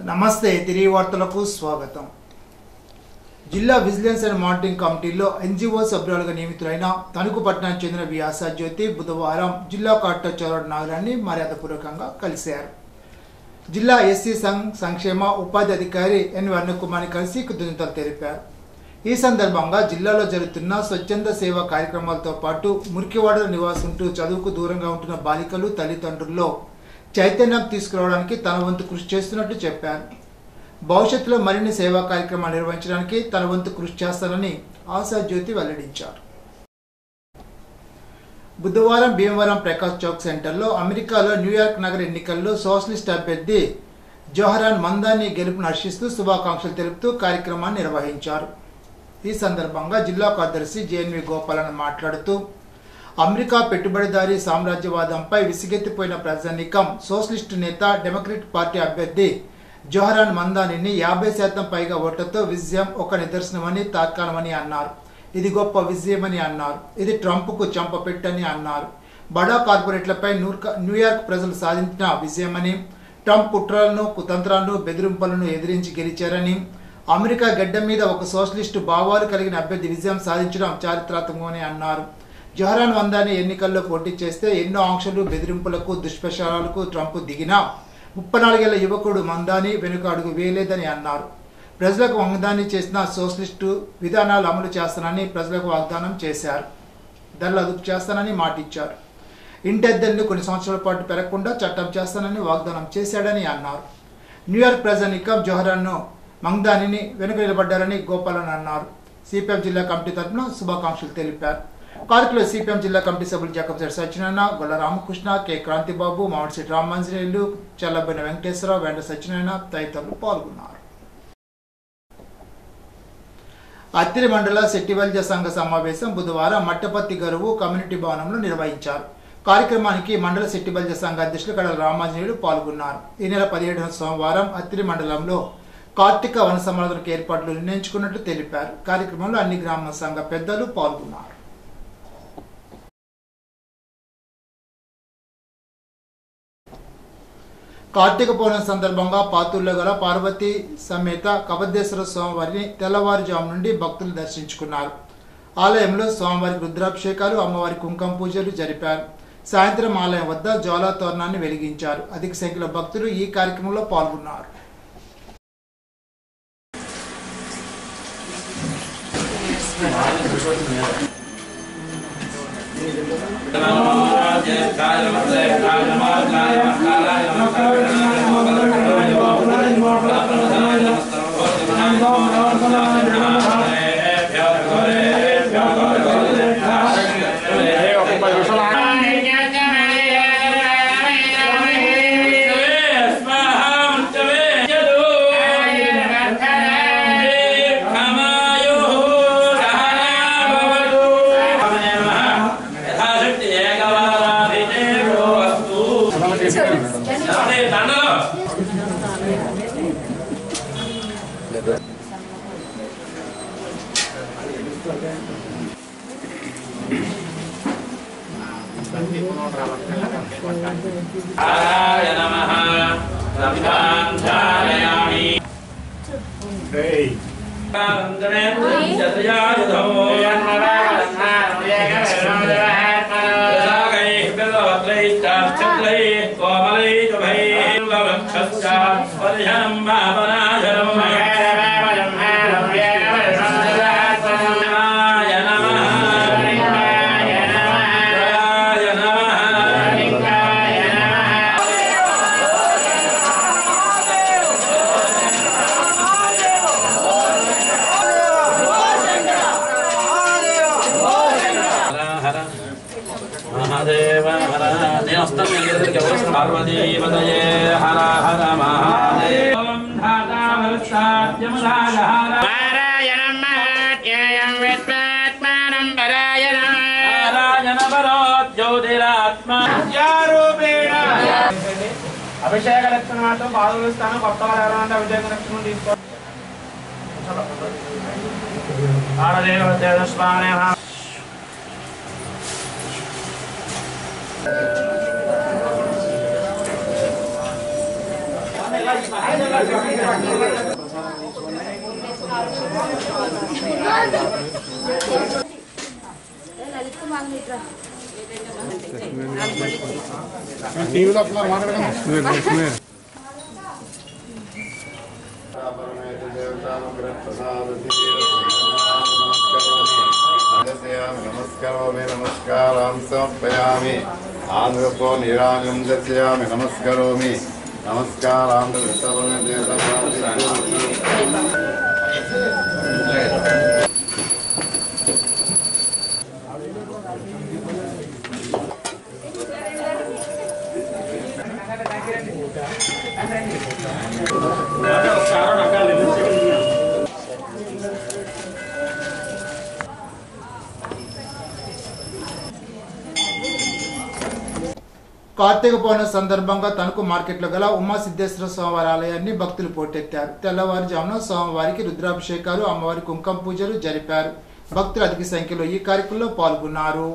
నమస్తే తిరిగి వార్తలకు స్వాగతం. జిల్లా విజిలెన్స్ అండ్ మానిటరింగ్ కమిటీలో ఎన్జిఓ సభ్యులుగా నియమితులైన తణుకు పట్టణానికి చెందిన వి ఆశాజ్యోతి బుధవారం జిల్లా కలెక్టర్ చౌరడ్ నాగరాన్ని మర్యాదపూర్వకంగా కలిశారు. జిల్లా ఎస్సీ సంక్షేమ ఉపాధి అధికారి ఎన్ వర్ణకుమార్ని కలిసి కృతజ్ఞతలు తెలిపారు. ఈ సందర్భంగా జిల్లాలో జరుగుతున్న స్వచ్ఛంద సేవా కార్యక్రమాలతో పాటు మురికివాడలో నివాసంటూ చదువుకు దూరంగా ఉంటున్న బాలికలు తల్లిదండ్రుల్లో చైతన్యం తీసుకురావడానికి తన వంతు కృషి చేస్తున్నట్లు చెప్పారు. భవిష్యత్తులో మరిన్ని సేవా కార్యక్రమాలు నిర్వహించడానికి తన వంతు కృషి చేస్తానని ఆశాజ్యోతి వెల్లడించారు. బుధవారం భీమవరం ప్రకాష్ చౌక్ సెంటర్లో అమెరికాలో న్యూయార్క్ నగర ఎన్నికల్లో సోషలిస్ట్ అభ్యర్థి జోహరాన్ మందాని గెలుపును హర్షిస్తూ శుభాకాంక్షలు తెలుపుతూ కార్యక్రమాన్ని నిర్వహించారు. ఈ సందర్భంగా జిల్లా కార్యదర్శి జేఎన్వి గోపాలన్ మాట్లాడుతూ అమెరికా పెట్టుబడిదారీ సామ్రాజ్యవాదంపై విసిగెత్తిపోయిన ప్రజానీకం సోషలిస్టు నేత డెమోక్రటిక్ పార్టీ అభ్యర్థి జోహరాన్ మందానిని 50% పైగా ఓట్లతో విజయం ఒక నిదర్శనమని తాత్కాలమని అన్నారు. ఇది గొప్ప విజయమని అన్నారు. ఇది ట్రంప్కు చెంపపెట్టని అన్నారు. బడా కార్పొరేట్లపై న్యూయార్క్ ప్రజలు సాధించిన విజయమని, ట్రంప్ కుట్రలను కుతంత్రాలను బెదిరింపులను ఎదిరించి గెలిచారని, అమెరికా గడ్డ మీద ఒక సోషలిస్టు భావాలు కలిగిన అభ్యర్థి విజయం సాధించడం చారిత్రాత్మకమని అన్నారు. జోహరాన్ మందాని ఎన్నికల్లో పోటీ చేస్తే ఎన్నో ఆంక్షలు బెదిరింపులకు దుష్ప్రచారాలకు ట్రంప్ దిగినా 34 ఏళ్ల యువకుడు మందాని వెనుక అడుగు వేయలేదని అన్నారు. ప్రజలకు వాగ్దానం చేసిన సోషలిస్టు విధానాలు అమలు చేస్తానని ప్రజలకు వాగ్దానం చేశారు. ధరలు అదుపు చేస్తానని మాటిచ్చారు. ఇంటద్దెలను కొన్ని సంవత్సరాల పాటు పెరగకుండా చట్టం చేస్తానని వాగ్దానం చేశాడని అన్నారు. న్యూయార్క్ ప్రజానీకం జోహరాన్ మందానిని వెనుక నిలబడ్డారని గోపాలన్ అన్నారు. సిపిఎం జిల్లా కమిటీ తరఫున శుభాకాంక్షలు తెలిపారు. కార్యక్రమంలో సిపిఎం జిల్లా కమిటీ సభ్యులు జకపశెట్టి సత్యనారాయణ, గొల్ల రామకృష్ణ, కె క్రాంతిబాబు, మామిడిశెట్టి రామాంజనేయులు, చల్లబోయిన వెంకటేశ్వరరావు, వెంట సత్యనారాయణ తదితరులు పాల్గొన్నారు. అత్తిలి మండల శెట్టివైద్య సంఘ సమావేశం బుధవారం మట్టపత్తి గరువు కమ్యూనిటీ భవనంలో నిర్వహించారు. కార్యక్రమానికి మండల శెట్టివైద్య సంఘ అధ్యక్షులు కడల రామాంజనేయులు పాల్గొన్నారు. ఈ నెల 17వ సోమవారం అత్తిలి మండలంలో కార్తీక వన సమారాధనకు ఏర్పాట్లు నిర్ణయించుకున్నట్లు తెలిపారు. కార్యక్రమంలో అన్ని గ్రామ సంఘ పెద్దలు పాల్గొన్నారు. కార్తీక పౌర్ణమి సందర్భంగా పాతూరులో గల పార్వతీ సమేత కబద్దేశ్వర స్వామివారిని తెల్లవారుజాము నుండి భక్తులు దర్శించుకున్నారు. ఆలయంలో స్వామివారికి రుద్రాభిషేకాలు, అమ్మవారి కుంకుమ పూజలు జరిపారు. సాయంత్రం ఆలయం వద్ద జ్వాలా తోరణాన్ని వెలిగించారు. అధిక సంఖ్యలో భక్తులు ఈ కార్యక్రమంలో పాల్గొన్నారు. పార్వతీపతయే హర హర మహాదేవ నారాయణం మహాత్యేయం విద్వాత్మానం పరాయణం నారాయణ పరో జ్యోతిరాత్మా అభిషేక లక్షణ మాత్రం పాదులు స్థానం కొత్త వారు ఎవరంటే అభిషేక లక్షణం తీసుకో ఆడదేవ స్వామి नमस्करोमि नमस्कारां समर्पयामि आंध्रको निरागं दर्शयामि नमस्करोमि नमस्कारां కార్తీక పౌర్ణమి సందర్భంగా తణుకు మార్కెట్లో గల ఉమా సిద్ధేశ్వర స్వామివారి ఆలయాన్ని భక్తులు పోటెత్తారు. తెల్లవారుజామున స్వామివారికి రుద్రాభిషేకాలు, అమ్మవారి కుంకుమ పూజలు జరిపారు. భక్తులు అధిక సంఖ్యలో ఈ కార్యక్రమంలో పాల్గొన్నారు.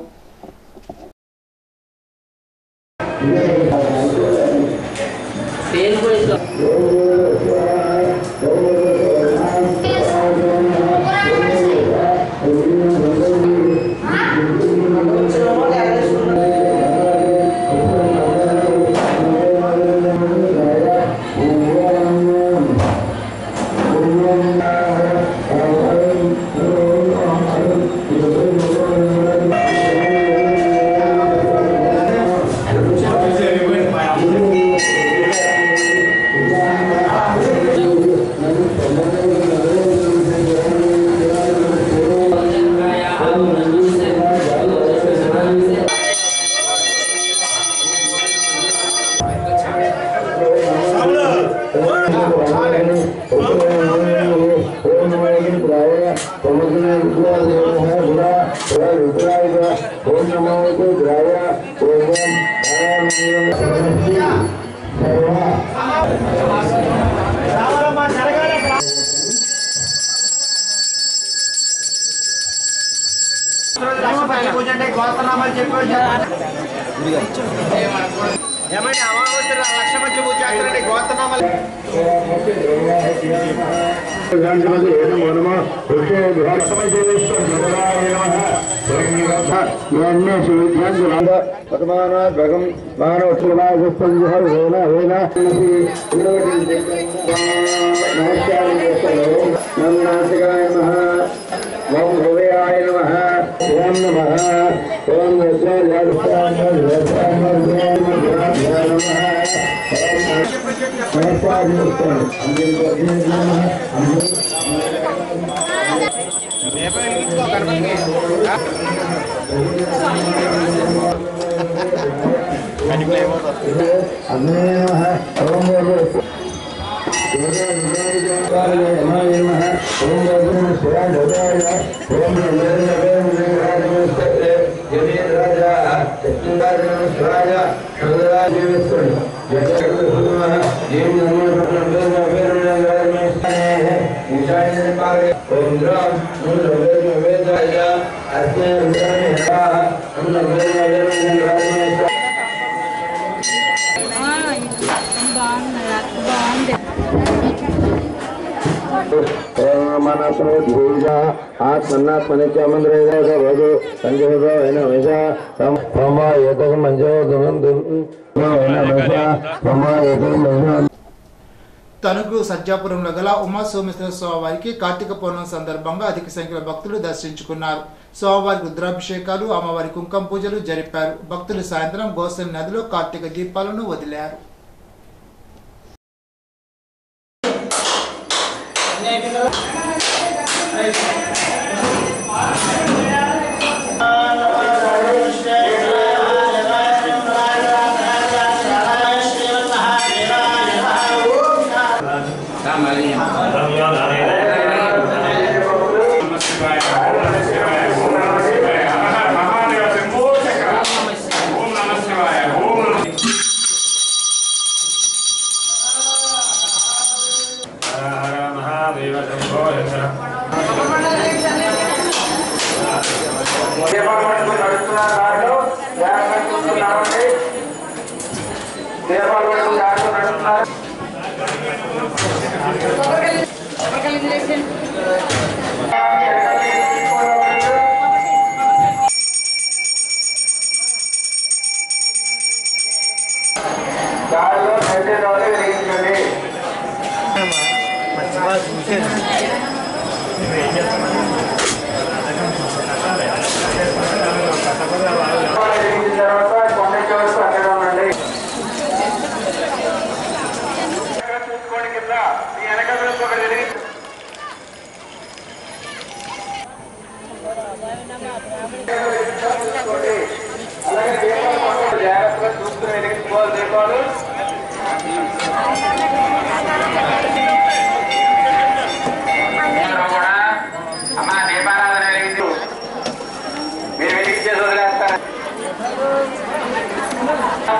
తణుకు సజ్జాపురంలో గల ఉమా సోమేశ్వర స్వామివారికి కార్తీక పౌర్ణమి సందర్భంగా అధిక సంఖ్యలో భక్తులు దర్శించుకున్నారు. స్వామివారికి రుద్రాభిషేకాలు, అమ్మవారి కుంకుమ పూజలు జరిపారు. భక్తులు సాయంత్రం గోసెల నదిలో కార్తీక దీపాలను వదిలారు.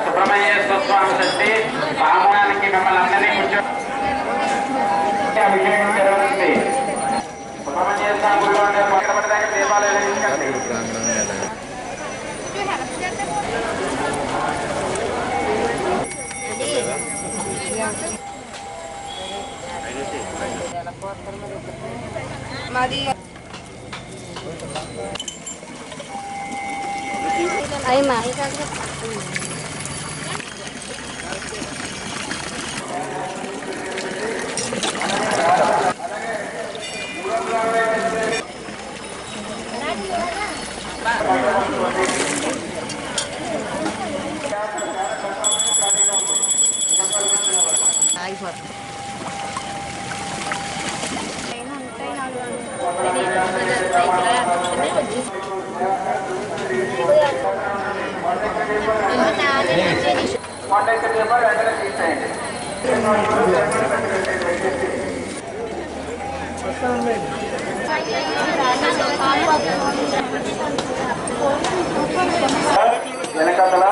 సుబ్రహ్మణ్యేశ్వర స్వామి శక్తి పాముడానికి మిమ్మల్ని అందరినీ అభిషేకం జరుగుతుంది. సుబ్రహ్మణ్యేశ్వర స్వామి గుడిలో ఉండే పక్కపడడానికి దీపాలు వెలిగించండి. మాది అయ్యమ్మా వెనకతల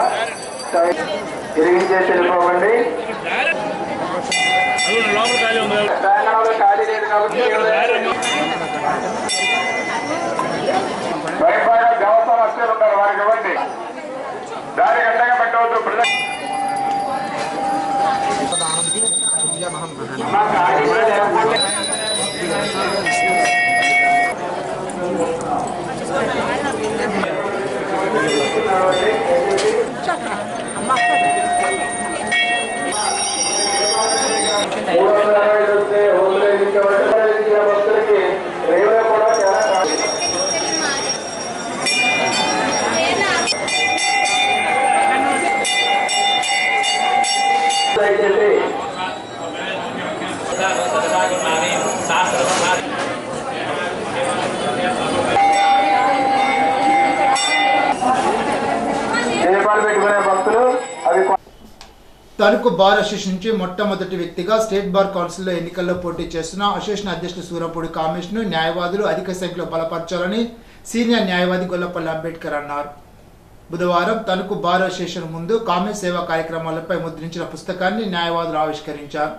తిరిగించేసి వెళ్ళిపోకండి. ప్రాంగణంలో ఖాళీ లేదు కాబట్టి భయపడ వ్యవస్థ వచ్చే ఉంటారు, వారికి ఇవ్వండి. దారి గడ్డగా పెట్టవద్దు. తణుకు బార్ అసోసియేషన్ నుంచి మొట్టమొదటి వ్యక్తిగా స్టేట్ బార్ కౌన్సిల్లో ఎన్నికల్లో పోటీ చేస్తున్న అసోసియేషన్ అధ్యక్షుడు సూరపూడి కామేష్ ను న్యాయవాదులు అధిక సంఖ్యలో బలపరచాలని సీనియర్ న్యాయవాది గొల్లపల్లి అంబేద్కర్ అన్నారు. బుధవారం తణుకు బార్ అసోసియేషన్ ముందు కామేష్ సేవా కార్యక్రమాలపై ముద్రించిన పుస్తకాన్ని న్యాయవాదులు ఆవిష్కరించారు.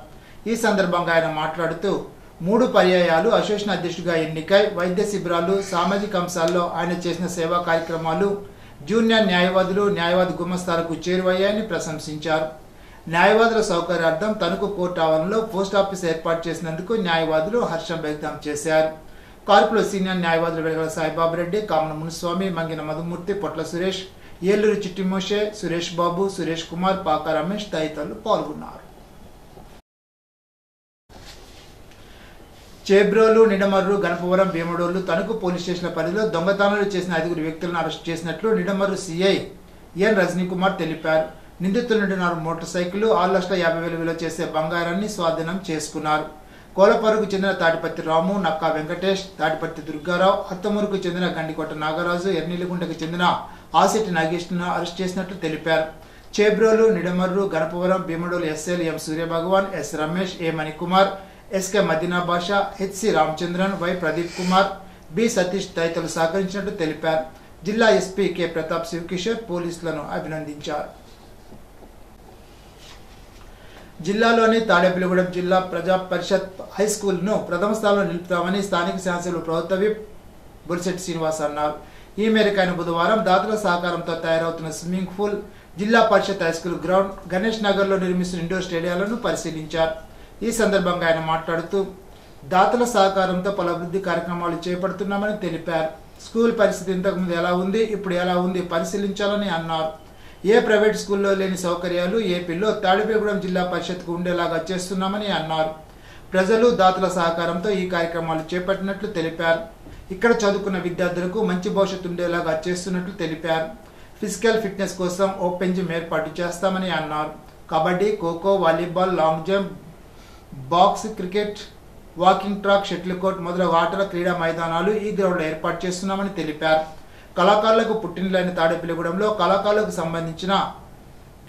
ఈ సందర్భంగా ఆయన మాట్లాడుతూ 3 పర్యాయాలు అసోసియేషన్ అధ్యక్షుడిగా ఎన్నికై వైద్య శిబిరాలు, సామాజిక అంశాల్లో ఆయన చేసిన సేవా కార్యక్రమాలు జూనియర్ న్యాయవాదులు, న్యాయవాది గుమస్తాలకు చేరువయ్యాయని ప్రశంసించారు. న్యాయవాదుల సౌకర్యార్థం తణుకు కోర్టు ఆవరణలో పోస్ట్ ఆఫీస్ ఏర్పాటు చేసినందుకు న్యాయవాదులు హర్షం వ్యక్తం చేశారు. కార్పులో సీనియర్ న్యాయవాదులు వెలగల సాయిబాబురెడ్డి, కామన మునుస్వామి, మంగిన మధుమూర్తి, పొట్ల సురేష్, ఏలూరు చిట్టిమోషే, సురేష్ బాబు, సురేష్ కుమార్, పాక రమేష్ తదితరులు పాల్గొన్నారు. చేబ్రోలు, నిడమర్రు, గణపవరం, భీమడోలు, తణుకు పోలీస్ స్టేషన్ల పరిధిలో దొంగతనాలు చేసిన 5 వ్యక్తులను అరెస్ట్ చేసినట్లు నిడమర్రు సిఐ ఎన్ రజనీ కుమార్ తెలిపారు. నిందితుల నుండి 4 మోటార్ సైకిళ్లు, 6,50,000 విలువ చేసే బంగారాన్ని స్వాధీనం చేసుకున్నారు. కోలపరుకు చెందిన తాటిపత్తి రాము, నక్కా వెంకటేష్, తాటిపత్తి దుర్గారావు, అత్తమూరుకు చెందిన గండికోట నాగరాజు, ఎర్నీలిగుంటకు చెందిన ఆశెట్టి నాగేష్ను అరెస్ట్ చేసినట్లు తెలిపారు. Chebrolu, Nidamarru, Ganapavaram, Bhimadolu SL M Suryabhagavan, S Ramesh, A Manikumar, SK Madina Basha, HC Ramachandran, Y Pradeep Kumar, B Satish తదితరులు సహకరించినట్టు తెలిపారు. జిల్లా ఎస్పీ కె ప్రతాప్ శివకిషోర్ పోలీసులను అభినందించారు. జిల్లాలోని తాడేపల్లిగూడెం జిల్లా ప్రజా పరిషత్ హై స్కూల్ ను ప్రథమ స్థానంలో నిలుపుతామని స్థానిక శాసనసభ్యులు ప్రభుత్వ విప్ బొలిశెట్టి శ్రీనివాస్ అన్నారు. ఈ మేరకు ఆయన బుధవారం దాతల సహకారంతో తయారవుతున్న swimming pool, Zilla Parishad high school ground, Ganesh Nagar లో నిర్మిస్తున్న ఇండోర్ స్టేడియాలను పరిశీలించారు. ఈ సందర్భంగా ఆయన మాట్లాడుతూ దాతల సహకారంతో పలు అభివృద్ధి కార్యక్రమాలు చేపడుతున్నామని తెలిపారు. స్కూల్ పరిస్థితి ఇంతకుముందు ఎలా ఉంది, ఇప్పుడు ఎలా ఉంది పరిశీలించాలని అన్నారు. ఏ ప్రైవేట్ స్కూల్లో లేని సౌకర్యాలు ఏపీలో తాడేపల్లిగూడెం జిల్లా పరిషత్కు ఉండేలాగా చేస్తున్నామని అన్నారు. ప్రజలు దాతల సహకారంతో ఈ కార్యక్రమాలు చేపట్టినట్లు తెలిపారు. ఇక్కడ చదువుకున్న విద్యార్థులకు మంచి భవిష్యత్తు ఉండేలాగా చేస్తున్నట్లు తెలిపారు. ఫిజికల్ ఫిట్నెస్ కోసం ఓపెన్ జిమ్ ఏర్పాటు చేస్తామని అన్నారు. Kabaddi, kho kho, volleyball, long jump, box, cricket, walking track, shuttle court మొదలగు ఆటల క్రీడా మైదానాలు ఈ గ్రౌండ్లో ఏర్పాటు చేస్తున్నామని తెలిపారు. కళాకారులకు పుట్టినలైన తాడేపల్లిగూడెంలో కళాకారులకు సంబంధించిన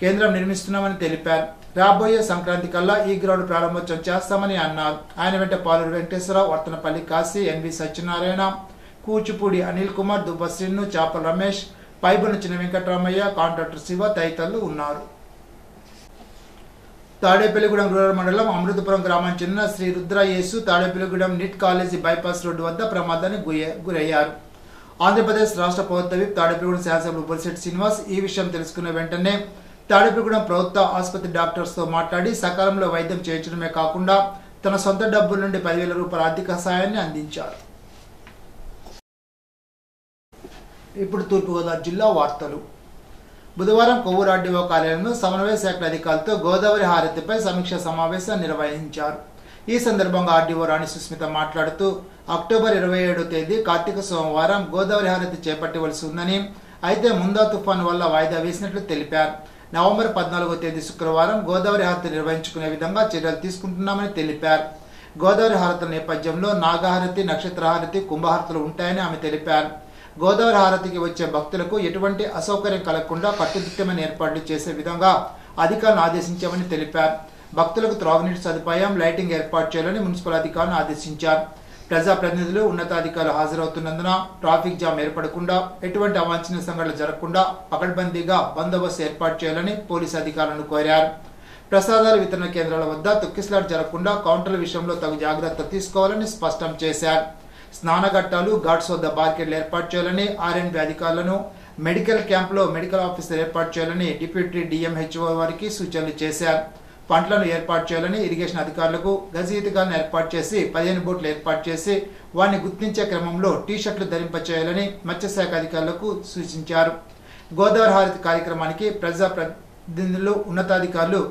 కేంద్రం నిర్మిస్తున్నామని తెలిపారు. రాబోయే సంక్రాంతి కల్లా ఈ గ్రౌండ్ ప్రారంభోత్సవం చేస్తామని అన్నారు. ఆయన వెంట పాలూరు వెంకటేశ్వరరావు, వర్తనపల్లి కాశీ, ఎన్వి సత్యనారాయణ, కూచిపూడి అనిల్ కుమార్, దుబ్బ శ్రీను, చాపల రమేష్, పైబొన్న చిన్న వెంకటరామయ్య, కాంట్రాక్టర్ శివ తదితరులు ఉన్నారు. తాడేపల్లిగూడెం రూరల్ మండలం అమృతపురం గ్రామానికి చెందిన Shri Rudrayesu Tadepalligudem NIT college bypass road వద్ద ప్రమాదానికి గురయ్యారు. ఆంధ్రప్రదేశ్ రాష్ట్ర ప్రభుత్వ విప్ తాడేపల్లిగూడెం శాసనసభ్యులు బొలిశెట్టి శ్రీనివాస్ ఈ విషయం తెలుసుకున్న వెంటనే తాడేపల్లిగూడెం ప్రభుత్వ ఆసుపత్రి డాక్టర్స్ తో మాట్లాడి సకాలంలో వైద్యం చేయించడమే కాకుండా తన సొంత డబ్బుల నుండి 10,000 రూపాయల ఆర్థిక సహాయాన్ని అందించారు. ఇప్పుడు తూర్పుగోదావరి జిల్లా వార్తలు. బుధవారం కొవ్వూరు ఆర్డీఓ కార్యాలయంలో సమన్వయ శాఖల అధికారులతో గోదావరి హారతిపై సమీక్ష సమావేశం నిర్వహించారు. ఈ సందర్భంగా ఆర్డీఓ రాణి సుస్మిత మాట్లాడుతూ అక్టోబర్ 27వ తేదీ కార్తీక సోమవారం గోదావరి హారతి చేపట్టవలసి ఉందని, అయితే ముందా తుఫాను వల్ల వాయిదా వేసినట్లు తెలిపారు. నవంబర్ 14వ తేదీ శుక్రవారం గోదావరి హారతి నిర్వహించుకునే విధంగా చర్యలు తీసుకుంటున్నామని తెలిపారు. గోదావరి హారతుల నేపథ్యంలో నాగహారతి, నక్షత్రహారతి, కుంభహారతులు ఉంటాయని ఆమె తెలిపారు. గోదావరి హారతికి వచ్చే భక్తులకు ఎటువంటి అసౌకర్యం కలగకుండా కట్టుదిట్టమైన ఏర్పాట్లు చేసే విధంగా అధికారులను ఆదేశించామని తెలిపారు. భక్తులకు త్రాగునీటి సదుపాయం, లైటింగ్ ఏర్పాటు చేయాలని మున్సిపల్ అధికారులను ఆదేశించారు. ప్రజాప్రతినిధులు, ఉన్నతాధికారులు హాజరవుతున్నందున ట్రాఫిక్ జామ్ ఏర్పడకుండా, ఎటువంటి అవాంఛనీయ సంఘటనలు జరగకుండా పకడ్బందీగా బందోబస్తు ఏర్పాటు చేయాలని పోలీసు అధికారులను కోరారు. ప్రసాదాల వితరణ కేంద్రాల వద్ద తొక్కిసలాట జరగకుండా కౌంటర్ల విషయంలో తగు జాగ్రత్త తీసుకోవాలని స్పష్టం చేశారు. స్నానఘట్టాలు, ఘాట్స్ వద్ద బార్కెట్లు ఏర్పాటు చేయాలని ఆర్ఎండ్బి అధికారులను, మెడికల్ క్యాంపులో మెడికల్ ఆఫీసర్ ఏర్పాటు చేయాలని డిప్యూటీ డిఎంహెచ్ఓ వారికి సూచనలు చేశారు. పంటలను ఏర్పాటు చేయాలని ఇరిగేషన్ అధికారులకు గజయితగాలను ఏర్పాటు చేసి 15 బోట్లు ఏర్పాటు చేసి వారిని గుర్తించే క్రమంలో టీ-షర్ట్లు ధరింపచేయాలని మత్స్యశాఖ అధికారులకు సూచించారు. గోదావరి హారతి కార్యక్రమానికి ప్రజాప్రతినిధులు, ఉన్నతాధికారులు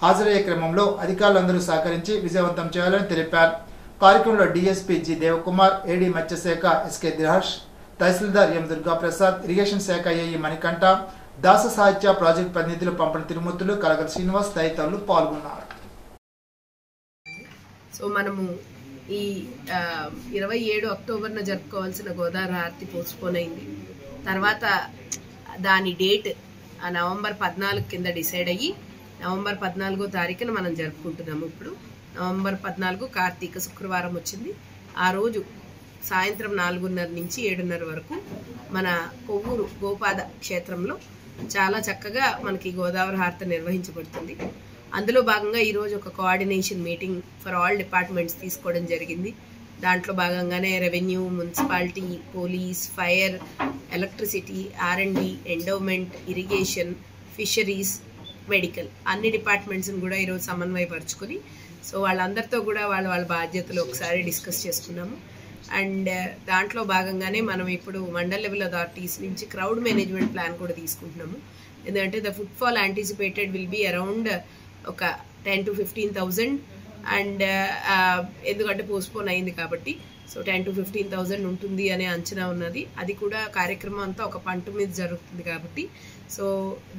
హాజరయ్యే క్రమంలో అధికారులందరూ సహకరించి విజయవంతం చేయాలని తెలిపారు. కార్యక్రమంలో డీఎస్పీ జి దేవకుమార్, ఏడీ మత్స్యశాఖ ఎస్కే దిహర్ష్, తహసీల్దార్ ఎం దుర్గాప్రసాద్, ఇరిగేషన్ శాఖ ఏఈ మణికంఠ, దాస సాహిత్య ప్రాజెక్టు ప్రతినిధులు పంపని తిరుమూర్తులు, కలగల శ్రీనివాస్ తదితరులు పాల్గొన్నారు. సో మనము ఈ 27 అక్టోబర్న జరుపుకోవాల్సిన గోదావరి హారతి పోస్ట్పోన్ అయింది. తర్వాత దాని డేట్ నవంబర్ 14 కింద డిసైడ్ అయ్యి నవంబర్ 14వ తారీఖున మనం జరుపుకుంటున్నాము. ఇప్పుడు నవంబర్ 14 కార్తీక శుక్రవారం వచ్చింది. ఆ రోజు సాయంత్రం 4:30 నుంచి 7:30 వరకు మన కొవ్వూరు గోపాద క్షేత్రంలో చాలా చక్కగా మనకి గోదావరి హారతి నిర్వహించబడుతుంది. అందులో భాగంగా ఈరోజు ఒక coordination meeting for all departments తీసుకోవడం జరిగింది. దాంట్లో భాగంగానే revenue, municipality, police, fire, electricity, ఆర్ఎండ్బి, ఎండోమెంట్, ఇరిగేషన్, ఫిషరీస్, మెడికల్ అన్ని డిపార్ట్మెంట్స్ని కూడా ఈరోజు సమన్వయపరుచుకొని సో వాళ్ళందరితో కూడా వాళ్ళ బాధ్యతలు ఒకసారి డిస్కస్ చేసుకున్నాము. అండ్ దాంట్లో భాగంగానే మనం ఇప్పుడు మండల్ లెవెల్ అథారిటీస్ నుంచి క్రౌడ్ మేనేజ్మెంట్ ప్లాన్ కూడా తీసుకుంటున్నాము. ఎందుకంటే the footfall anticipated will be around ఒక 10 to 15,000 అండ్ ఎందుకంటే పోస్ట్పోన్ అయింది కాబట్టి సో 10 to 15,000 ఉంటుంది అనే అంచనా ఉన్నది. అది కూడా కార్యక్రమం అంతా ఒక పంట మీద జరుగుతుంది కాబట్టి సో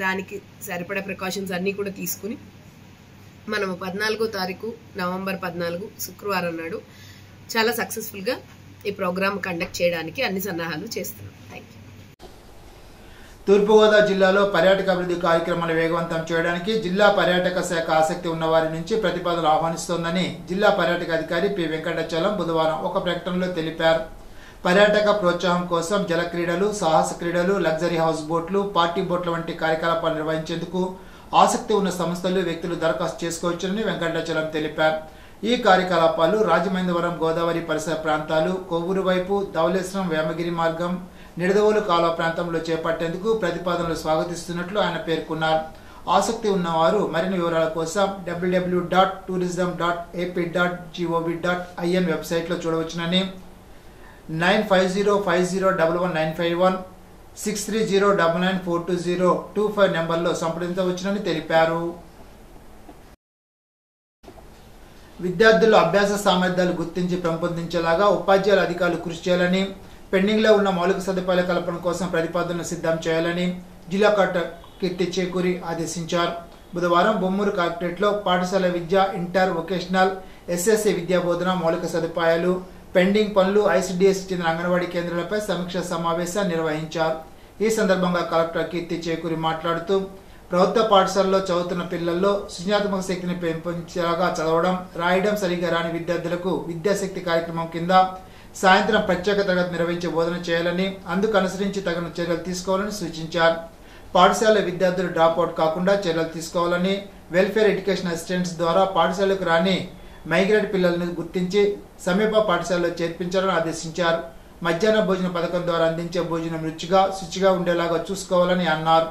దానికి సరిపడా ప్రికాషన్స్ అన్నీ కూడా తీసుకుని మనము 14వ తారీఖు నవంబర్ 14 శుక్రవారం నాడు చాలా సక్సెస్ఫుల్గా ఈ ప్రోగ్రామ్ కండక్ట్ చేయడానికి అన్ని సన్నాహాలు చేస్తున్నాం. Thank you. తూర్పుగోదావరి జిల్లాలో పర్యాటక అభివృద్ధి కార్యక్రమాలు వేగవంతం చేయడానికి జిల్లా పర్యాటక శాఖ ఆసక్తి ఉన్న వారి నుంచి ప్రతిపాదనలు ఆహ్వానిస్తోందని జిల్లా పర్యాటక అధికారి పి వెంకటాచలం బుధవారం ఒక ప్రకటనలో తెలిపారు. పర్యాటక ప్రోత్సాహం కోసం జల క్రీడలు, సాహస క్రీడలు, లగ్జరీ హౌస్ బోట్లు, పార్టీ బోట్ల వంటి కార్యకలాపాలు నిర్వహించేందుకు ఆసక్తి ఉన్న సంస్థలు, వ్యక్తులు దరఖాస్తు చేసుకోవచ్చని వెంకటాచలం తెలిపారు. ఈ కార్యకలాపాలు రాజమహేంద్రవరం, గోదావరి పరిసర ప్రాంతాలు, కొవ్వూరు వైపు, ధవళేశ్వరం, వేమగిరి మార్గం, నిడదవోలు కాలువ ప్రాంతంలో చేపట్టేందుకు ప్రతిపాదనలు స్వాగతిస్తున్నట్లు ఆయన పేర్కొన్నారు. ఆసక్తి ఉన్నవారు మరిన్ని వివరాల కోసం www.tourism.ap.gov.in వెబ్సైట్లో చూడవచ్చునని 9505011951 6309942025 నెంబర్లో సంప్రదించవచ్చునని తెలిపారు. విద్యార్థుల అభ్యాస సామర్థ్యాలు గుర్తించి పెంపొందించేలాగా ఉపాధ్యాయుల అధికారులు కృషి చేయాలని, పెండింగ్లో ఉన్న మౌలిక సదుపాయాల కల్పన కోసం ప్రతిపాదనలు సిద్ధం చేయాలని జిల్లా కలెక్టర్ కీర్తి చేకూరి ఆదేశించారు. బుధవారం బొమ్మూరు కలెక్టరేట్లో పాఠశాల విద్య, ఇంటర్, వొకేషనల్, ఎస్ఎస్సి విద్యా బోధన, మౌలిక సదుపాయాలు, పెండింగ్ పనులు, ఐసిడిఎస్ చెందిన అంగన్వాడీ కేంద్రాలపై సమీక్ష సమావేశాన్ని నిర్వహించారు. ఈ సందర్భంగా కలెక్టర్ కీర్తి చేకూరి మాట్లాడుతూ ప్రభుత్వ పాఠశాలలో చదువుతున్న పిల్లల్లో సృజనాత్మక శక్తిని పెంపొందించేలాగా చదవడం, రాయడం సరిగా రాని విద్యార్థులకు విద్యాశక్తి కార్యక్రమం కింద సాయంత్రం ప్రత్యేక తరగతి నిర్వహించి బోధన చేయాలని, అందుకు అనుసరించి తగిన చర్యలు తీసుకోవాలని సూచించారు. పాఠశాల విద్యార్థులు డ్రాప్అవుట్ కాకుండా చర్యలు తీసుకోవాలని, వెల్ఫేర్ ఎడ్యుకేషన్ అసిస్టెంట్స్ ద్వారా పాఠశాలకు రాని మైగ్రేట్ పిల్లలను గుర్తించి సమీప పాఠశాలలో చేర్పించాలని ఆదేశించారు. మధ్యాహ్న భోజన పథకం ద్వారా అందించే భోజనం రుచిగా, శుచిగా ఉండేలాగా చూసుకోవాలని అన్నారు.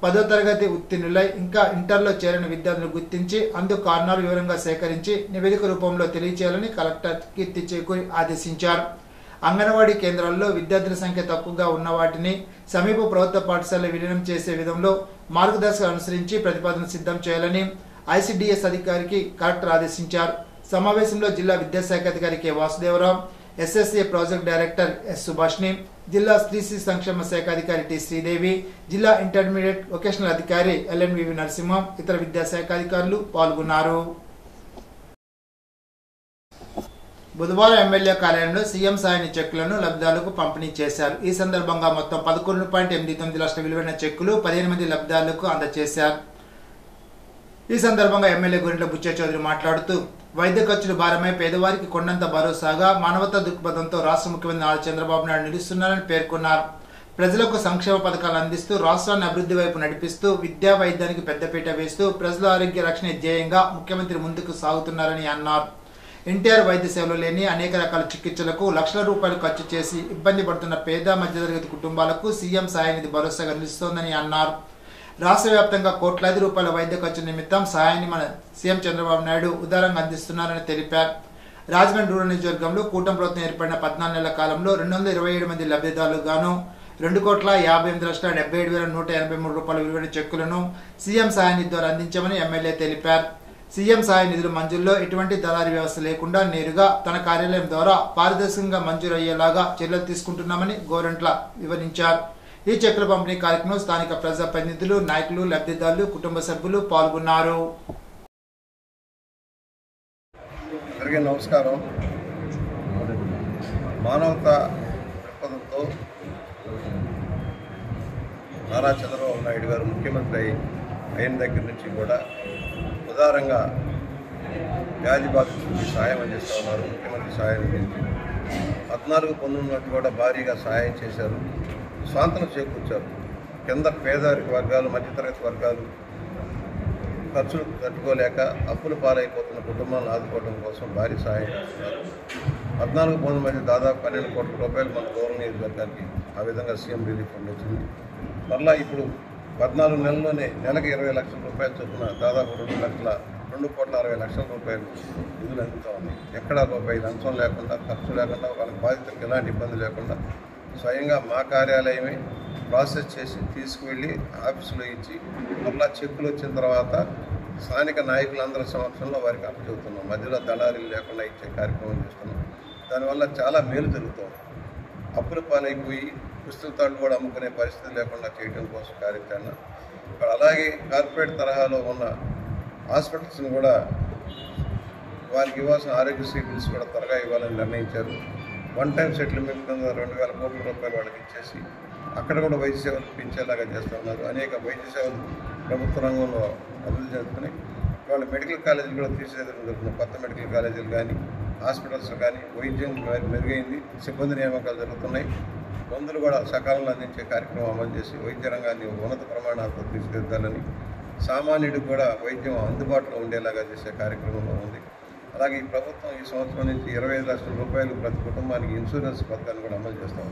10వ తరగతి ఉత్తీర్ణులై ఇంకా ఇంటర్లో చేరిన విద్యార్థులను గుర్తించి అందుకు కారణాలు వివరంగా సేకరించి నివేదిక రూపంలో తెలియజేయాలని కలెక్టర్ కీర్తి చేకూరి ఆదేశించారు. అంగన్వాడీ కేంద్రాల్లో విద్యార్థుల సంఖ్య తక్కువగా ఉన్న వాటిని సమీప ప్రభుత్వ పాఠశాలలో విలీనం చేసే విధంలో మార్గదర్శకాలు అనుసరించి ప్రతిపాదన సిద్ధం చేయాలని ఐసిడిఎస్ అధికారికి కలెక్టర్ ఆదేశించారు. సమావేశంలో జిల్లా విద్యాశాఖ అధికారి K Vasudevarao, SSA project director S Subhashini, జిల్లా స్త్రీ శిశు సంక్షేమ శాఖ అధికారి టి శ్రీదేవి, జిల్లా ఇంటర్మీడియట్ వొకేషనల్ అధికారి ఎల్ఎన్వివి నరసింహం, ఇతర విద్యాశాఖ అధికారులు పాల్గొన్నారు. బుధవారం ఎమ్మెల్యే కార్యాలయంలో సీఎం సాయని చెక్కులను లబ్ధిదారులకు పంపిణీ చేశారు. ఈ సందర్భంగా మొత్తం 11.89 లక్షల విలువైన చెక్కులు 15 మంది లబ్ధిదారులకు అందజేశారు. ఈ సందర్భంగా ఎమ్మెల్యే గోరింట్ల బుచ్చయ్య చౌదరి మాట్లాడుతూ వైద్య ఖర్చులు భారమై పేదవారికి కొండంత భరోసాగా మానవతా దృక్పథంతో రాష్ట్ర ముఖ్యమంత్రి నారా చంద్రబాబు నాయుడు నిలుస్తున్నారని పేర్కొన్నారు. ప్రజలకు సంక్షేమ పథకాలు అందిస్తూ రాష్ట్రాన్ని అభివృద్ధి వైపు నడిపిస్తూ విద్యా వైద్యానికి పెద్దపీట వేస్తూ ప్రజల ఆరోగ్య రక్షణ ధ్యేయంగా ముఖ్యమంత్రి ముందుకు సాగుతున్నారని అన్నారు. ఎన్టీఆర్ వైద్య సేవలు లేని అనేక రకాల చికిత్సలకు లక్షల రూపాయలు ఖర్చు చేసి ఇబ్బంది పడుతున్న పేద మధ్యతరగతి కుటుంబాలకు సీఎం సహాయనిధి భరోసాగా నిలుస్తోందని అన్నారు. రాష్ట్ర వ్యాప్తంగా కోట్లాది రూపాయల వైద్య ఖర్చు నిమిత్తం సహాయాన్ని మన సీఎం చంద్రబాబు నాయుడు ఉదారంగా అందిస్తున్నారని తెలిపారు. రాజమండ్రి రూరల్ నియోజకవర్గంలో కూటమి ప్రభుత్వం ఏర్పడిన 14 నెలల కాలంలో 227 మంది లబ్ధిదారులకు గాను 2,58,77,183 రూపాయల విలువైన చెక్కులను సీఎం సహాయనిధి ద్వారా అందించామని ఎమ్మెల్యే తెలిపారు. సీఎం సహాయ నిధుల మంజూరులో ఎటువంటి దళారీ వ్యవస్థ లేకుండా నేరుగా తన కార్యాలయం ద్వారా పారదర్శకంగా మంజూరు అయ్యేలాగా చర్యలు తీసుకుంటున్నామని గోరంట్ల వివరించారు. ఈ చెక్కుల పంపిణీ కార్యక్రమం స్థానిక ప్రజాప్రతినిధులు, నాయకులు, లబ్ధిదారులు, కుటుంబ సభ్యులు పాల్గొన్నారు. నమస్కారం. మానవతా దృక్పథంతో నారా చంద్రబాబు నాయుడు గారు ముఖ్యమంత్రి అయిన దగ్గర నుంచి కూడా ఉదారంగా వ్యాధి బాధితులకు సహాయం అందిస్తూ ఉన్నారు. ముఖ్యమంత్రి సహాయం గురించి 14 పొందున్నట్టు కూడా భారీగా సహాయం చేశారు, స్వాంతన చేకూర్చారు. కింద పేదరిక వర్గాలు, మధ్యతరగతి వర్గాలు ఖర్చులు తట్టుకోలేక అప్పుల పాలైపోతున్న కుటుంబాలను ఆదుకోవడం కోసం భారీ సహాయం చేస్తున్నారు. 14 పొందిన మధ్య దాదాపు 12 కోట్ల రూపాయలు మన గవర్నర్ నియోజకవర్గానికి ఆ విధంగా సీఎం రిలీఫ్ ఫండ్ వచ్చింది. మళ్ళీ ఇప్పుడు 14 నెలల్లోనే నెలకు 20 లక్షల రూపాయలు చొప్పున దాదాపు 2,60,00,000 రూపాయలు నిధులు అందుతూ ఉంది. ఎక్కడా రూపాయి లంచం లేకుండా, ఖర్చు లేకుండా, వాళ్ళకి బాధితులకు ఎలాంటి ఇబ్బంది లేకుండా స్వయంగా మా కార్యాలయమే ప్రాసెస్ చేసి తీసుకువెళ్ళి ఆఫీసులో ఇచ్చి మళ్ళా చెక్కులు వచ్చిన తర్వాత స్థానిక నాయకులందరి సమక్షంలో వారికి అప్పచెబుతున్నాం. మధ్యలో దళారీలు లేకుండా ఇచ్చే కార్యక్రమం చేస్తున్నాం. దానివల్ల చాలా మేలు జరుగుతుంది. అప్పుల పాలైపోయి పుస్తకాలు కూడా అమ్ముకునే పరిస్థితి లేకుండా చేయడం కోసం కార్యక్రమం. ఇక్కడ అలాగే కార్పొరేట్ తరహాలో ఉన్న హాస్పిటల్స్ని కూడా వారికి ఇవ్వాల్సిన ఆరోగ్యశ్రీ బిల్స్ కూడా త్వరగా ఇవ్వాలని నిర్ణయించారు. వన్ టైం సెటిల్మెంట్ కింద 2,000 కోట్ల రూపాయలు వాళ్ళకి ఇచ్చేసి అక్కడ కూడా వైద్య సేవలు పెంచేలాగా చేస్తున్నారు. అనేక వైద్య సేవలు ప్రభుత్వ రంగంలో అభివృద్ధి జరుగుతున్నాయి. వాళ్ళ మెడికల్ కాలేజీలు కూడా తీసేయడం జరుగుతుంది. కొత్త మెడికల్ కాలేజీలు కానీ, హాస్పిటల్స్ కానీ వైద్యం మెరుగైంది. సిబ్బంది నియామకాలు జరుగుతున్నాయి. మందులు కూడా సకాలంలో అందించే కార్యక్రమం అమలు చేసి వైద్య రంగాన్ని ఉన్నత ప్రమాణాలతో తీసుకెళ్తాలని, సామాన్యుడికి కూడా వైద్యం అందుబాటులో ఉండేలాగా చేసే కార్యక్రమంలో ఉంది. అలాగే ఈ ప్రభుత్వం ఈ సంవత్సరం నుంచి 25 లక్షల రూపాయలు ప్రతి కుటుంబానికి ఇన్సూరెన్స్ పథకాన్ని కూడా అమలు చేస్తాం.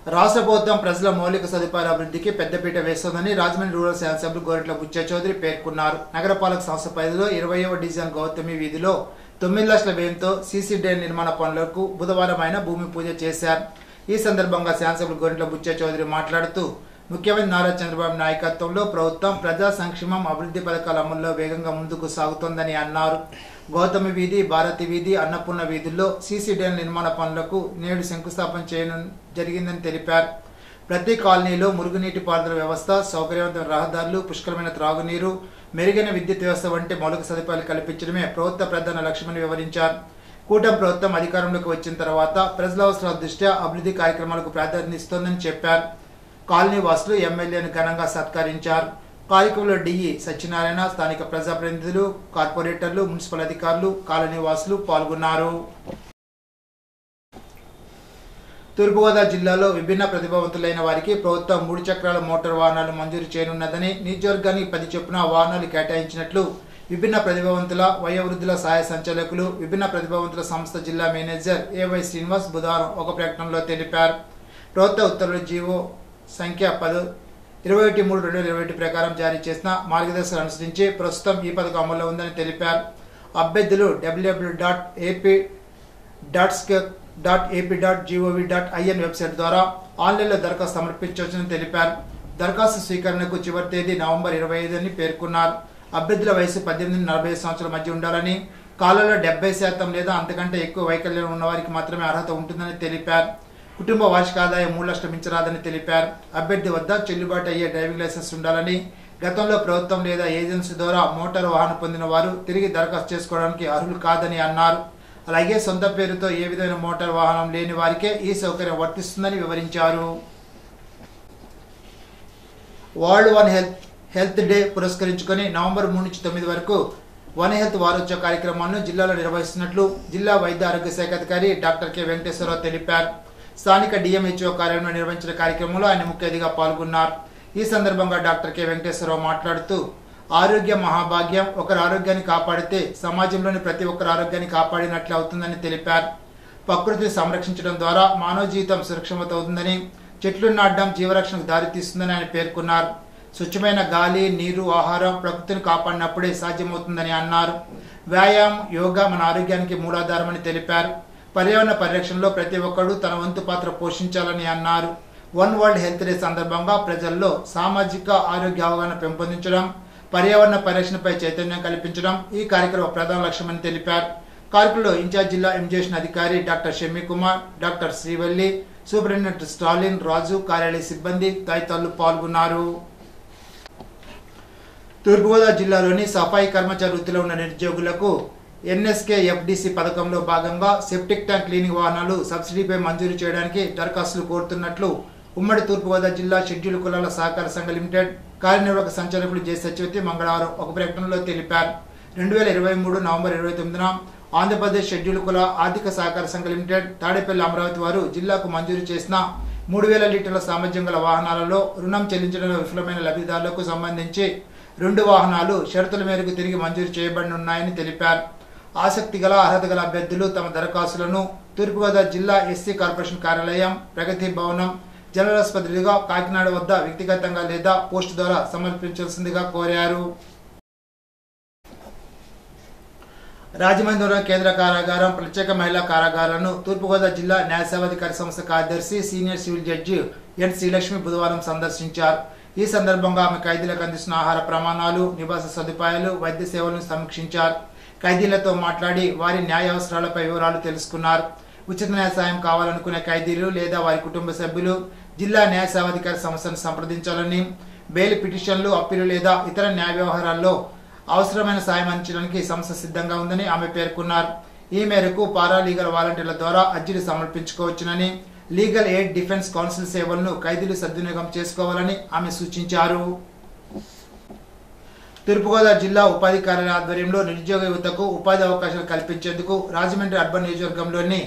రాష్ట్ర ప్రభుత్వం ప్రజల మౌలిక సదుపాయాల అభివృద్ధికి పెద్దపీట వేస్తోందని రాజమండ్రి రూరల్ శాసనసభ్యులు గోరెట్ల బుచ్చయ్య చౌదరి పేర్కొన్నారు. నగరపాలక సంస్థ పరిధిలో 20వ డివిజన్ గౌతమి వీధిలో 9 లక్షల వ్యయంతో సీసీ డ్రైన్ నిర్మాణ పనులకు బుధవారం ఆయన భూమి పూజ చేశారు. ఈ సందర్భంగా శాసనసభ్యులు గోరెట్ల బుచ్చయ్య చౌదరి మాట్లాడుతూ ముఖ్యమంత్రి నారా చంద్రబాబు నాయకత్వంలో ప్రభుత్వం ప్రజా సంక్షేమం అభివృద్ధి పథకాల అమల్లో వేగంగా ముందుకు సాగుతోందని అన్నారు. గౌతమి వీధి, భారతి వీధి, అన్నపూర్ణ వీధుల్లో సీసీ డ్రైన్ నిర్మాణ పనులకు నేడు శంకుస్థాపన చేయడం జరిగిందని తెలిపారు. ప్రతి కాలనీలో మురుగునీటి పారుదల వ్యవస్థ, సౌకర్యవంతమైన రహదారులు, పుష్కలమైన త్రాగునీరు, మెరుగైన విద్యుత్ వ్యవస్థ వంటి మౌలిక సదుపాయాలు కల్పించడమే ప్రభుత్వ ప్రధాన లక్ష్యమని వివరించారు. కూటమి ప్రభుత్వం అధికారంలోకి వచ్చిన తర్వాత ప్రజల అవసరాల దృష్ట్యా అభివృద్ధి కార్యక్రమాలకు ప్రాధాన్యత ఇస్తోందని చెప్పారు. కాలనీ వాసులు ఎమ్మెల్యేను ఘనంగా సత్కరించారు. కార్యక్రమంలో డిఈ సత్యనారాయణ, స్థానిక ప్రజాప్రతినిధులు, కార్పొరేటర్లు, మున్సిపల్ అధికారులు, కాలనీ వాసులు పాల్గొన్నారు. తూర్పుగోదావరి జిల్లాలో విభిన్న ప్రతిభావంతులైన వారికి ప్రభుత్వం 3 చక్రాల మోటార్ వాహనాలు మంజూరు చేయనున్నదని, నియోజకవర్గానికి 10 చొప్పున వాహనాలు కేటాయించినట్లు విభిన్న ప్రతిభావంతుల వయోవృద్ధుల సహాయ సంచాలకులు, విభిన్న ప్రతిభావంతుల సంస్థ జిల్లా మేనేజర్ ఏవై శ్రీనివాస్ బుధవారం ఒక ప్రకటనలో తెలిపారు. ప్రభుత్వ ఉత్తర్వులు జీవో సంఖ్య 21/3/2021 ప్రకారం జారీ చేసిన మార్గదర్శకాలు అనుసరించి ప్రస్తుతం ఈ పథకం అమల్లో ఉందని తెలిపారు. అభ్యర్థులు www.ap.gov.in వెబ్సైట్ ద్వారా ఆన్లైన్లో దరఖాస్తు సమర్పించవచ్చని తెలిపారు. దరఖాస్తు స్వీకరణకు చివరి తేదీ నవంబర్ 25 అని పేర్కొన్నారు. అభ్యర్థుల వయసు 18 నుండి 45 సంవత్సరాల మధ్య ఉండాలని, కాలంలో 70% లేదా అంతకంటే ఎక్కువ వైకల్యం ఉన్నవారికి మాత్రమే అర్హత ఉంటుందని తెలిపారు. కుటుంబ వార్షిక ఆదాయం 3 లక్షలు మించరాదని తెలిపారు. అభ్యర్థి వద్ద చెల్లుబాటు అయ్యే డ్రైవింగ్ లైసెన్స్ ఉండాలని, గతంలో ప్రభుత్వం లేదా ఏజెన్సీ ద్వారా మోటారు వాహనం పొందిన వారు తిరిగి దరఖాస్తు చేసుకోవడానికి అర్హులు కాదని అన్నారు. అలాగే సొంత పేరుతో ఏ విధమైన మోటారు వాహనం లేని వారికే ఈ సౌకర్యం వర్తిస్తుందని వివరించారు. వరల్డ్ వన్ హెల్త్ డే పురస్కరించుకొని నవంబర్ 3 నుంచి 9 వరకు వన్ హెల్త్ వారోత్సవ కార్యక్రమాలను జిల్లాలో నిర్వహిస్తున్నట్లు జిల్లా వైద్య ఆరోగ్య శాఖ అధికారి డాక్టర్ కె వెంకటేశ్వరరావు తెలిపారు. స్థానిక డిఎంహెచ్ఓ కార్యాలయంలో నిర్వహించిన కార్యక్రమంలో ఆయన ముఖ్య అతిథిగా పాల్గొన్నారు. ఈ సందర్భంగా డాక్టర్ కె వెంకటేశ్వరరావు మాట్లాడుతూ ఆరోగ్య మహాభాగ్యం, ఒకరి ఆరోగ్యాన్ని కాపాడితే సమాజంలోని ప్రతి ఒక్కరి ఆరోగ్యాన్ని కాపాడినట్లు అవుతుందని తెలిపారు. ప్రకృతిని సంరక్షించడం ద్వారా మానవ జీవితం సురక్షితమవుతుందని, చెట్లు నాటడం జీవరక్షణకు దారితీస్తుందని ఆయన పేర్కొన్నారు. స్వచ్ఛమైన గాలి, నీరు, ఆహారం ప్రకృతిని కాపాడినప్పుడే సాధ్యమవుతుందని అన్నారు. వ్యాయామం, యోగా మన ఆరోగ్యానికి మూలాధారమని తెలిపారు. పర్యావరణ పరిరక్షణలో ప్రతి ఒక్కరూ తన వంతు పాత్ర పోషించాలని అన్నారు. వన్ వరల్డ్ హెల్త్ డే సందర్భంగా ప్రజల్లో సామాజిక ఆరోగ్య అవగాహన పెంపొందించడం, పర్యావరణ పరిరక్షణపై చైతన్యం కల్పించడం ఈ కార్యక్రమ ప్రధాన లక్ష్యమని తెలిపారు. కార్యక్రమంలో ఇన్ఛార్జ్ జిల్లా ఇమిగ్రేషన్ అధికారి doctor Shammi Kumar, doctor Srivalli, superintendent Stalin, Raju, కార్యాలయ సిబ్బంది తదితరులు పాల్గొన్నారు. తూర్పుగోదావరి జిల్లాలోని సఫాయి కర్మచారి వృత్తిలో ఉన్న నిరుద్యోగులకు ఎన్ఎస్కే ఎఫ్డిసి పథకంలో భాగంగా సెప్టిక్ ట్యాంక్ క్లీనింగ్ వాహనాలు సబ్సిడీపై మంజూరు చేయడానికి దరఖాస్తులు కోరుతున్నట్లు ఉమ్మడి తూర్పుగోదావరి జిల్లా షెడ్యూల్ కులాల సహకార సంఘ లిమిటెడ్ కార్యనిర్వాహక సంచాలకులు జె సత్యవతి మంగళవారం ఒక ప్రకటనలో తెలిపారు. 2023 నవంబర్ 29న ఆంధ్రప్రదేశ్ షెడ్యూల్ కుల ఆర్థిక సహకార సంఘ లిమిటెడ్ తాడేపల్లి అమరావతి వారు జిల్లాకు మంజూరు చేసిన 3000 లీటర్ల సామర్థ్యం గల వాహనాలలో రుణం చెల్లించడంలో విఫలమైన లబ్ధిదారులకు సంబంధించి 2 వాహనాలు షరతుల మేరకు తిరిగి మంజూరు చేయబడనున్నాయని తెలిపారు. ఆసక్తి గల అర్హత గల అభ్యర్థులు తమ దరఖాస్తులను తూర్పుగోదావరి జిల్లా ఎస్సీ కార్పొరేషన్ కార్యాలయం, ప్రగతి భవనం, జనరల్ ఆసుపత్రిగా కాకినాడ వద్ద వ్యక్తిగతంగా లేదా పోస్ట్ ద్వారా సమర్పించాల్సిందిగా కోరారు. రాజమండ్రిలోని కేంద్ర కారాగారం, ప్రత్యేక మహిళా కారాగారాలను తూర్పుగోదావరి జిల్లా న్యాయ సేవాధికారి సంస్థ కార్యదర్శి senior civil judge N Srilakshmi బుధవారం సందర్శించారు. ఈ సందర్భంగా ఆమె ఖైదీలకు అందిస్తున్న ఆహార ప్రమాణాలు, నివాస సదుపాయాలు, వైద్య సేవలను సమీక్షించారు. ఖైదీలతో మాట్లాడి వారి న్యాయ అవసరాలపై వివరాలు తెలుసుకున్నారు. ఉచిత న్యాయ సాయం కావాలనుకునే ఖైదీలు లేదా వారి కుటుంబ సభ్యులు జిల్లా న్యాయ సేవాధికారి సంస్థను సంప్రదించాలని, బెయిల్ పిటిషన్లు, అప్పీలు లేదా ఇతర న్యాయ వ్యవహారాల్లో అవసరమైన సాయం అందించడానికి సంస్థ సిద్ధంగా ఉందని ఆమె పేర్కొన్నారు. ఈ మేరకు పారాలీగల్ వాలంటీర్ల ద్వారా అర్జీలు సమర్పించుకోవచ్చునని, లీగల్ ఎయిడ్ డిఫెన్స్ కౌన్సిల్ సేవలను ఖైదీలు సద్వినియోగం చేసుకోవాలని ఆమె సూచించారు. తూర్పుగోదావరి జిల్లా ఉపాధి కార్యాలయ ఆధ్వర్యంలో నిరుద్యోగ యువతకు ఉపాధి అవకాశాలు కల్పించేందుకు రాజమండ్రి అర్బన్ నియోజకవర్గంలోని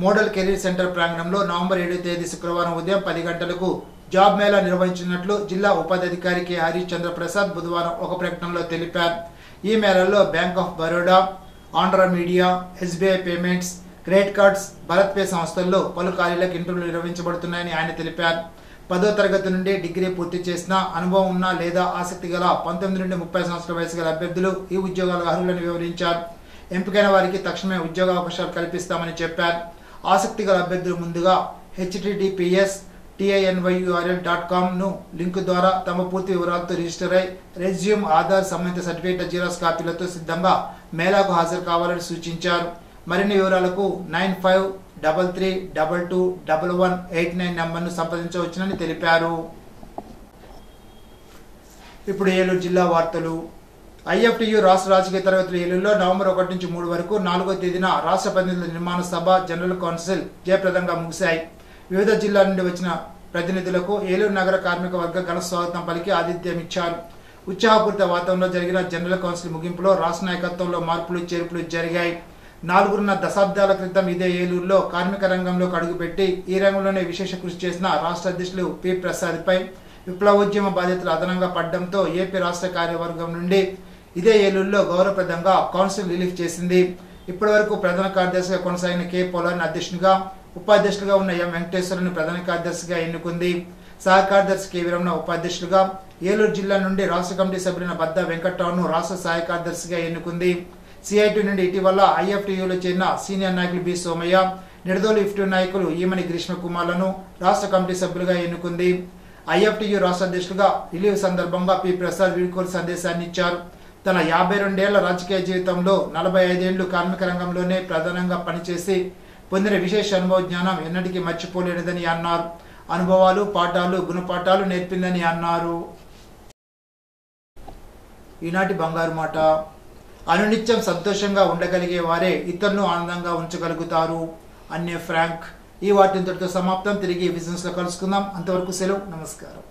మోడల్ కెరీర్ సెంటర్ ప్రాంగణంలో నవంబర్ 7వ తేదీ శుక్రవారం ఉదయం 10 గంటలకు జాబ్ మేళా నిర్వహించినట్లు జిల్లా ఉపాధి అధికారి కె హరిశ్చంద్ర ప్రసాద్ బుధవారం ఒక ప్రకటనలో తెలిపారు. ఈ మేళాలో bank of Baroda, Andhra media, SBI payments, credit cards, Bharat pay సంస్థల్లో పలు ఖాళీలకు ఇంటర్వ్యూలు నిర్వహించబడుతున్నాయని ఆయన తెలిపారు. 10వ తరగతి నుండి డిగ్రీ పూర్తి చేసిన అనుభవం ఉన్న లేదా ఆసక్తి గల 19 నుండి 30 సంవత్సరాల వయసు గల అభ్యర్థులు ఈ ఉద్యోగాలకు అర్హులని వివరించారు. ఎంపికైన వారికి తక్షణమే ఉద్యోగ అవకాశాలు కల్పిస్తామని చెప్పారు. ఆసక్తి గల అభ్యర్థులు ముందుగా https://tinvyurl.com లింకు ద్వారా తమ పూర్తి వివరాలతో రిజిస్టర్ అయి రెజ్యూమ్, ఆధార్, సంబంధిత సర్టిఫికేట్ల జిరాక్స్ కాపీలతో సిద్ధంగా మేళాకు హాజరు కావాలని సూచించారు. మరిన్ని వివరాలకు 9533221189 నంబర్ను సంప్రదించవచ్చునని తెలిపారు. ఇప్పుడు ఏలూరు జిల్లా వార్తలు. ఐఎఫ్టియు రాష్ట్ర రాజకీయ తరగతులు ఏలూరులో నవంబర్ 1 నుంచి 3 వరకు 4వ తేదీన రాష్ట్ర ప్రతినిధుల నిర్మాణ సభ, జనరల్ కౌన్సిల్ జయప్రదంగా ముగిశాయి. వివిధ జిల్లాల నుండి వచ్చిన ప్రతినిధులకు ఏలూరు నగర కార్మిక వర్గ ఘన స్వాగతం పలికి ఆతిథ్యం ఇచ్చారు. ఉత్సాహపూరిత వాతావరణంలో జరిగిన జనరల్ కౌన్సిల్ ముగింపులో రాష్ట్ర నాయకత్వంలో మార్పులు చేర్పులు జరిగాయి. 4.5 దశాబ్దాల క్రితం ఇదే ఏలూరులో కార్మిక రంగంలోకి అడుగుపెట్టి ఈ రంగంలోనే విశేష కృషి చేసిన రాష్ట్ర అధ్యక్షులు పి ప్రసాద్పై విప్లవోద్యమ బాధ్యతలు అదనంగా పడడంతో ఏపీ రాష్ట్ర కార్యవర్గం నుండి ఇదే ఏలూరులో గౌరవప్రదంగా కౌన్సిల్ రిలీఫ్ చేసింది. ఇప్పటి వరకు ప్రధాన కార్యదర్శిగా కొనసాగిన కె పోలార్ని అధ్యక్షునిగా, ఉపాధ్యక్షులుగా ఉన్న ఎం వెంకటేశ్వరుని ప్రధాన కార్యదర్శిగా ఎన్నుకుంది. సహ కార్యదర్శి కె వీరమణ ఉపాధ్యక్షులుగా, ఏలూరు జిల్లా నుండి రాష్ట్ర కమిటీ సభ్యులైన బద్ద వెంకట్రావును రాష్ట్ర సహాయ కార్యదర్శిగా ఎన్నుకుంది. సిఐటి నుండి ఇటీవల ఐఎఫ్టియులో చేరిన సీనియర్ నాయకులు బి సోమయ్య, నిడదోలు ఇఫ్టి నాయకులు ఈమని గ్రీష్మ కుమార్లను రాష్ట్ర కమిటీ సభ్యులుగా ఎన్నుకుంది. ఐఎఫ్టియు రాష్ట్ర అధ్యక్షులుగా రిలీవ్ సందర్భంగా పి ప్రసాద్ వీడ్కోలు సందేశాన్ని ఇచ్చారు. తన 52 ఏళ్ల రాజకీయ జీవితంలో 45 ఏళ్లు కార్మిక రంగంలోనే ప్రధానంగా పనిచేసి పొందిన విశేష అనుభవ జ్ఞానం ఎన్నటికీ మర్చిపోలేనిదని అన్నారు. అనుభవాలు, పాఠాలు, గుణపాఠాలు నేర్పిందని అన్నారు. ఈనాటి బంగారు మాట. అనునిత్యం సంతోషంగా ఉండగలిగే వారే ఇతరులను ఆనందంగా ఉంచగలుగుతారు. అన్నే ఫ్రాంక్. ఈ వార్త ఇంతటితో సమాప్తం. తిరిగి బిజినెస్ లో కలుసుకుందాం. అంతవరకు సెలవు. నమస్కారం.